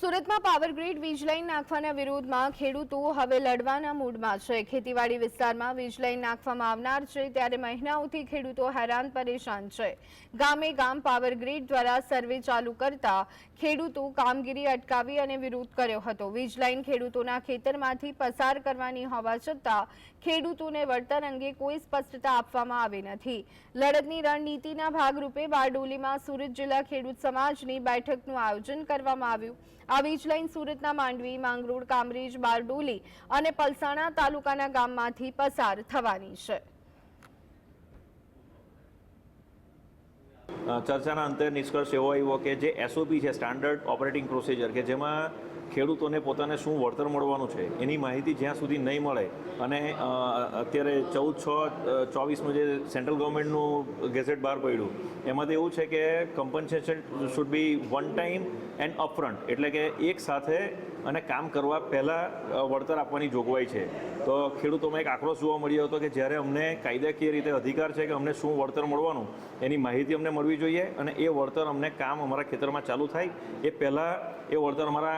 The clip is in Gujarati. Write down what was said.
સુરતમાં પાવર ગ્રીડ વીજ લાઇન નાખવાના વિરોધમાં ખેડૂતો હવે લડવાના મૂડમાં છે। ખેતીવાડી વિસ્તારમાં વીજ લાઇન નાખવામાં આવનાર છે ત્યારે મહિનાઓથી ખેડૂતો હેરાન પરેશાન છે। ગામે ગામ પાવર ગ્રીડ દ્વારા સર્વે ચાલુ કરતા ખેડૂતો કામગીરી અટકાવી અને વિરોધ કર્યો હતો। વીજ લાઇન ખેડૂતોના ખેતરમાંથી પસાર કરવાની હોવા છતાં ખેડૂતોને વળતર અંગે કોઈ સ્પષ્ટતા આપવામાં આવી નથી। લડતની રણનીતિના ભાગરૂપે બારડોલીમાં સુરત જિલ્લા ખેડૂત સમાજની બેઠકનું આયોજન કરવામાં આવ્યું। આ વીજ લાઇન સુરતના માંડવી, માંગરોળ, કામરેજ, બારડોલી અને પલસાણા તાલુકાના ગામમાંથી પસાર થવાની છે। ચર્ચાના અંતે નિષ્કર્ષ એવો આવ્યો કે જે એસઓપી છે, સ્ટાન્ડર્ડ ઓપરેટિંગ પ્રોસિજર, કે જેમાં ખેડૂતોને પોતાને શું વળતર મળવાનું છે એની માહિતી જ્યાં સુધી નહીં મળે અને અત્યારે 14/6/24નું જે સેન્ટ્રલ ગવર્મેન્ટનું ગેઝેટ બહાર પડ્યું એમાંથી એવું છે કે compensation should be one time and upfront, એટલે કે એક સાથે અને કામ કરવા પહેલાં વળતર આપવાની જોગવાઈ છે। તો ખેડૂતોમાં એક આક્રોશ જોવા મળ્યો હતો કે જ્યારે અમને કાયદાકીય રીતે અધિકાર છે કે અમને શું વળતર મળવાનું એની માહિતી અમને મળવી જોઈએ અને એ વળતર અમને કામ અમારા ખેતરમાં ચાલુ થાય એ પહેલાં એ વળતર અમારા